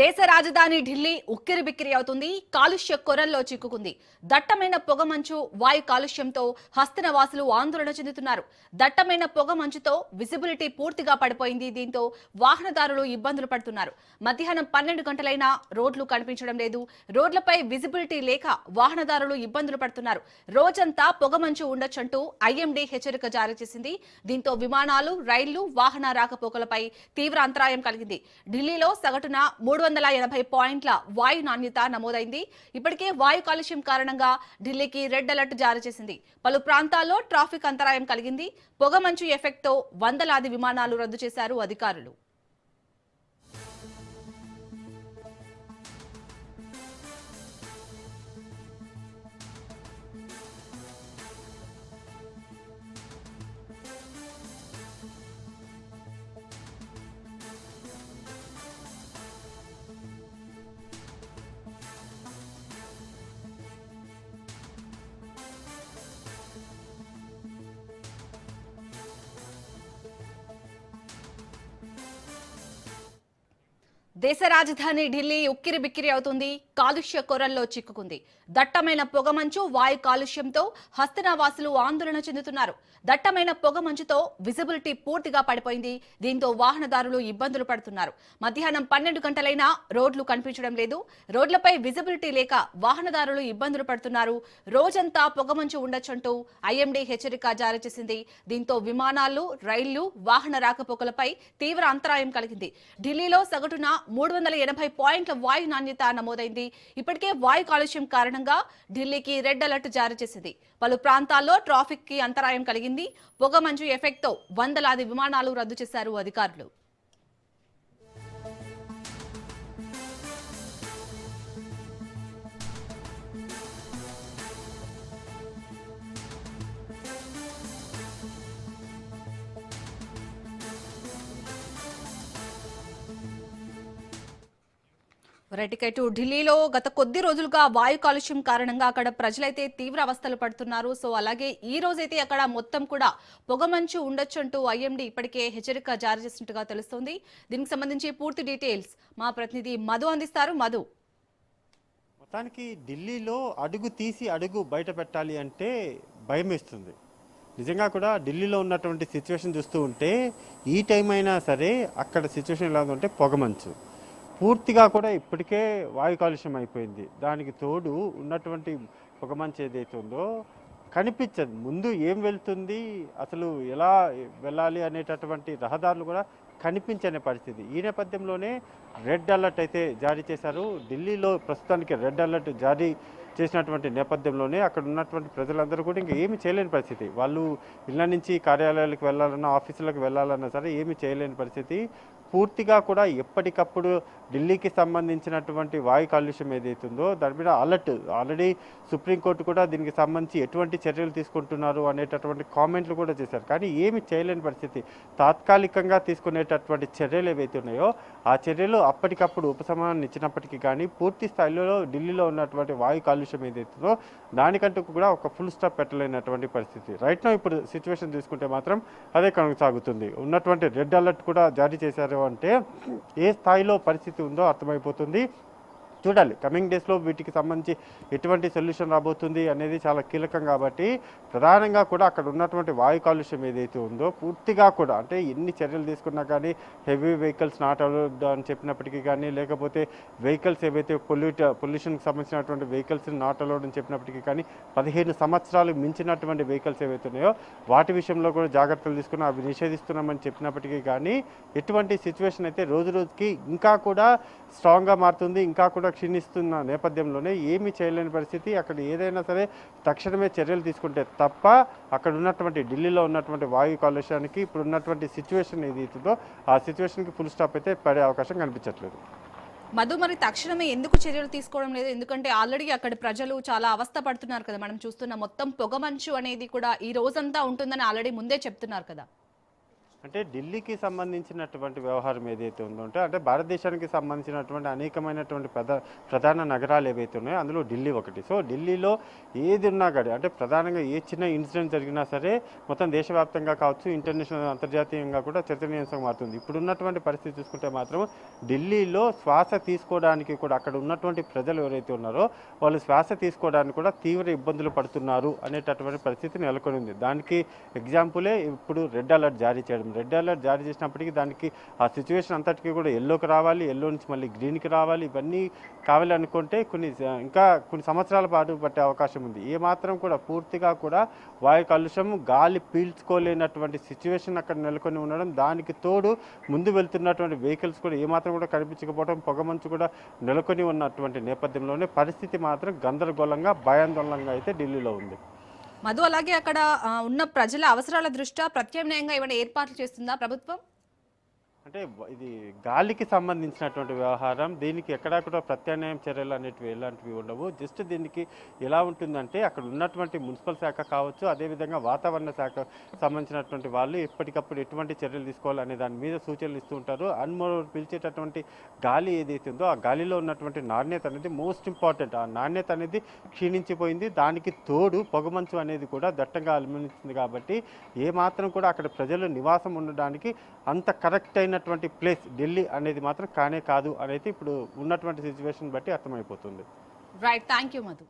దేశ రాజధాని ఢిల్లీ ఉక్కిరిబిక్కిరి అవుతుంది. కాలుష్య కొరల్లో చిక్కుకుంది. దట్టమైన పొగమంచు వాయు కాలుష్యంతో హస్తనవాసులు ఆందోళన చెందుతున్నారు. దట్టమైన పొగమంచుతో విజిబిలిటీ పూర్తిగా పడిపోయింది. దీంతో వాహనదారులు ఇబ్బందులు పడుతున్నారు. మధ్యాహ్నం 12 గంటలైనా రోడ్లు కనిపించడం లేదు. రోడ్లపై విజిబిలిటీ లేక వాహనదారులు ఇబ్బందులు పడుతున్నారు. రోజంతా పొగమంచు ఉండొచ్చంటూ ఐఎండీ హెచ్చరిక జారీ చేసింది. దీంతో విమానాలు, రైళ్లు, వాహన రాకపోకలపై తీవ్ర అంతరాయం కలిగింది. ఢిల్లీలో సగటున 380 పాయింట్ల వాయు నాణ్యత నమోదైంది. ఇప్పటికే వాయు కాలుష్యం కారణంగా ఢిల్లీకి రెడ్ అలర్ట్ జారీ చేసింది. పలు ప్రాంతాల్లో ట్రాఫిక్ అంతరాయం కలిగింది. పొగమంచు ఎఫెక్ట్తో వందలాది విమానాలు రద్దు చేశారు అధికారులు. దేశ రాజధాని ఢిల్లీ ఉక్కిరిబిక్కిరి అవుతుంది. కాలుష్య కొరల్లో చిక్కుకుంది. దట్టమైన పొగమంచు వాయు కాలుష్యంతో హస్తనవాసులు ఆందోళన చెందుతున్నారు. దట్టమైన పొగమంచుతో విజిబిలిటీ పూర్తిగా పడిపోయింది. దీంతో వాహనదారులు ఇబ్బందులు పడుతున్నారు. మధ్యాహ్నం 12 గంటలైనా రోడ్లు కనిపించడం లేదు. రోడ్లపై విజిబిలిటీ లేక వాహనదారులు ఇబ్బందులు పడుతున్నారు. రోజంతా పొగమంచు ఉండొచ్చంటూ ఐఎండీ హెచ్చరిక జారీ చేసింది. దీంతో విమానాలు, రైళ్లు, వాహన రాకపోకలపై తీవ్ర అంతరాయం కలిగింది. ఢిల్లీలో సగటున 380 పాయింట్ల వాయు నాణ్యత నమోదైంది. ఇప్పటికే వాయు కాలుష్యం కారణంగా ఢిల్లీకి రెడ్ అలర్ట్ జారీ చేసింది. పలు ప్రాంతాల్లో ట్రాఫిక్ కి అంతరాయం కలిగింది. పొగమంచు ఎఫెక్ట్ తో వందలాది విమానాలు రద్దు చేశారు అధికారులు. రైట్, ఢిల్లీలో గత కొద్ది రోజులుగా వాయు కాలుష్యం కారణంగా అక్కడ ప్రజలైతే తీవ్ర అవస్థలు పడుతున్నారు. సో అలాగే ఈ రోజైతే అక్కడ మొత్తం కూడా పొగమంచు ఉండొచ్చంటూ ఐఎండీ ఇప్పటికే హెచ్చరిక జారీ చేసినట్టుగా తెలుస్తోంది. దీనికి సంబంధించి పూర్తి డీటెయిల్స్ మా ప్రతినిధి మధు అందిస్తారు. మధు, మొత్తానికి ఢిల్లీలో అడుగు తీసి అడుగు బయట పెట్టాలి అంటే భయం వేస్తుంది. నిజంగా కూడా ఢిల్లీలో ఉన్నటువంటి సిచ్యువేషన్ చూస్తూ ఉంటే ఈ టైం అయినా సరే అక్కడ సిచ్యువేషన్ ఎలా ఉందంటే పొగమంచు పూర్తిగా కూడా ఇప్పటికే వాయు కాలుష్యం అయిపోయింది. దానికి తోడు ఉన్నటువంటి పొగమంచు ఏదైతే ఉందో కనిపించదు. ముందు ఏం వెళ్తుంది, అసలు ఎలా వెళ్ళాలి అనేటటువంటి రహదారులు కూడా కనిపించని పరిస్థితి. ఈ నేపథ్యంలోనే రెడ్ అలర్ట్ అయితే జారీ చేశారు. ఢిల్లీలో ప్రస్తుతానికి రెడ్ అలర్ట్ జారీ చేసినటువంటి నేపథ్యంలోనే అక్కడ ఉన్నటువంటి ప్రజలందరూ కూడా ఇంకా ఏమి చేయలేని పరిస్థితి. వాళ్ళు ఇళ్ళ నుంచి కార్యాలయాలకు వెళ్ళాలన్నా, ఆఫీసులకు వెళ్ళాలన్నా సరే ఏమి చేయలేని పరిస్థితి. పూర్తిగా కూడా ఎప్పటికప్పుడు ఢిల్లీకి సంబంధించినటువంటి వాయు కాలుష్యం ఏదైతుందో దాని మీద అలర్ట్ ఆల్రెడీ సుప్రీంకోర్టు కూడా దీనికి సంబంధించి ఎటువంటి చర్యలు తీసుకుంటున్నారు అనేటటువంటి కామెంట్లు కూడా చేశారు. కానీ ఏమి చేయలేని పరిస్థితి. తాత్కాలికంగా తీసుకునేటటువంటి చర్యలు ఏవైతే ఉన్నాయో ఆ చర్యలు అప్పటికప్పుడు ఉపశమనాన్ని ఇచ్చినప్పటికీ కానీ పూర్తి స్థాయిలో ఢిల్లీలో ఉన్నటువంటి వాయు కాలుష్యం ఏదైతుందో దానికంటూ కూడా ఒక ఫుల్ స్టాప్ పెట్టలేనటువంటి పరిస్థితి. రైట్ నౌ ఇప్పుడు సిచ్యువేషన్ తీసుకుంటే మాత్రం అదే కొనసాగుతుంది. ఉన్నటువంటి రెడ్ అలర్ట్ కూడా జారీ చేశారు అంటే ఏ స్థాయిలో పరిస్థితి ఉందో అర్థమైపోతుంది. చూడాలి కమింగ్ డేస్లో వీటికి సంబంధించి ఎటువంటి సొల్యూషన్ రాబోతుంది అనేది చాలా కీలకం. కాబట్టి ప్రధానంగా కూడా అక్కడ ఉన్నటువంటి వాయు కాలుష్యం ఏదైతే ఉందో పూర్తిగా కూడా అంటే ఎన్ని చర్యలు తీసుకున్నా కానీ హెవీ వెహికల్స్ నాట్ అలౌడ్ అని చెప్పినప్పటికీ కానీ, లేకపోతే వెహికల్స్ ఏవైతే పొల్యూషన్కి సంబంధించినటువంటి వెహికల్స్ నాట్ అలౌడ్ అని చెప్పినప్పటికీ కానీ 15 సంవత్సరాలు మించినటువంటి వెహికల్స్ ఏవైతే ఉన్నాయో వాటి విషయంలో కూడా జాగ్రత్తలు తీసుకుని అవి నిషేధిస్తున్నామని చెప్పినప్పటికీ కానీ ఎటువంటి సిచ్యువేషన్ అయితే రోజు రోజుకి ఇంకా కూడా స్ట్రాంగ్గా మారుతుంది. ఇంకా కూడా క్షీణిస్తున్న నేపథ్యంలోనే ఏమీ చేయలేని పరిస్థితి. అక్కడ ఏదైనా సరే తక్షణమే చర్యలు తీసుకుంటే తప్ప అక్కడ ఉన్నటువంటి ఢిల్లీలో ఉన్నటువంటి వాయు కాలుష్యానికి ఇప్పుడు ఉన్నటువంటి సిచ్యువేషన్ ఏదైతుందో ఆ సిచ్యువేషన్కి ఫుల్ స్టాప్ అయితే పడే అవకాశం కనిపించట్లేదు. మధు, మరి తక్షణమే ఎందుకు చర్యలు తీసుకోవడం లేదు? ఎందుకంటే ఆల్రెడీ అక్కడ ప్రజలు చాలా అవస్థ పడుతున్నారు కదా. మనం చూస్తున్న మొత్తం పొగమంచు అనేది కూడా ఈ రోజంతా ఉంటుందని ఆల్రెడీ ముందే చెప్తున్నారు కదా. అంటే ఢిల్లీకి సంబంధించినటువంటి వ్యవహారం ఏదైతే ఉందో అంటే భారతదేశానికి సంబంధించినటువంటి అనేకమైనటువంటి ప్రధాన నగరాలు ఏవైతే ఉన్నాయో అందులో ఢిల్లీ ఒకటి. సో ఢిల్లీలో ఏది ఉన్నా కానీ అంటే ప్రధానంగా ఏ చిన్న ఇన్సిడెంట్ జరిగినా సరే మొత్తం దేశవ్యాప్తంగా కావచ్చు, ఇంటర్నేషనల్ అంతర్జాతీయంగా కూడా చర్చనీయాంశంగా మారుతుంది. ఇప్పుడున్నటువంటి పరిస్థితి చూసుకుంటే మాత్రం ఢిల్లీలో శ్వాస తీసుకోవడానికి కూడా అక్కడ ఉన్నటువంటి ప్రజలు ఎవరైతే ఉన్నారో వాళ్ళు శ్వాస తీసుకోవడానికి కూడా తీవ్ర ఇబ్బందులు పడుతున్నారు అనేటటువంటి పరిస్థితి నెలకొని ఉంది. దానికి ఎగ్జాంపులే ఇప్పుడు రెడ్ అలర్ట్ జారీ చేయడం. రెడ్ అలర్ట్ జారీ చేసినప్పటికీ దానికి ఆ సిచ్యువేషన్ అంతటికీ కూడా ఎల్లోకి రావాలి, ఎల్లో నుంచి మళ్ళీ గ్రీన్కి రావాలి. ఇవన్నీ కావాలి అనుకుంటే ఇంకా కొన్ని సంవత్సరాల పాటు పట్టే అవకాశం ఉంది. ఏమాత్రం కూడా పూర్తిగా కూడా వాయు కాలుష్యం, గాలి పీల్చుకోలేనటువంటి సిచ్యువేషన్ అక్కడ నెలకొని ఉండడం, దానికి తోడు ముందు వెళ్తున్నటువంటి వెహికల్స్ కూడా ఏమాత్రం కూడా కనిపించకపోవడం, పొగమంచు కూడా నెలకొని ఉన్నటువంటి నేపథ్యంలోనే పరిస్థితి మాత్రం గందరగోళంగా, భయాందోళనంగా అయితే ఢిల్లీలో ఉంది. మధు, అలాగే అక్కడ ఉన్న ప్రజల అవసరాల దృష్ట్యా ప్రత్యామ్నాయంగా ఏమైనా ఏర్పాట్లు చేస్తుందా ప్రభుత్వం? అంటే ఇది గాలికి సంబంధించినటువంటి వ్యవహారం. దీనికి ఎక్కడా కూడా ప్రత్యామ్నాయం చర్యలు అనేటివి ఎలాంటివి ఉండవు. జస్ట్ దీనికి ఎలా ఉంటుందంటే అక్కడ ఉన్నటువంటి మున్సిపల్ శాఖ కావచ్చు, అదేవిధంగా వాతావరణ శాఖ సంబంధించినటువంటి వాళ్ళు ఎప్పటికప్పుడు ఎటువంటి చర్యలు తీసుకోవాలనే దాని మీద సూచనలు ఇస్తూ ఉంటారు. అండ్ మరో పిలిచేటటువంటి గాలి ఏదైతే ఉందో ఆ గాలిలో ఉన్నటువంటి నాణ్యత అనేది మోస్ట్ ఇంపార్టెంట్. ఆ నాణ్యత అనేది క్షీణించిపోయింది. దానికి తోడు పొగమంచు అనేది కూడా దట్టంగా అలుమనిస్తుంది. కాబట్టి ఏమాత్రం కూడా అక్కడ ప్రజలు నివాసం ఉండడానికి అంత కరెక్ట్ అయినటువంటి ప్లేస్ ఢిల్లీ అనేది మాత్రం కానే కాదు అనేది ఇప్పుడు ఉన్నటువంటి సిచ్యువేషన్ బట్టి అర్థమైపోతుంది. Right, thank you Madhu.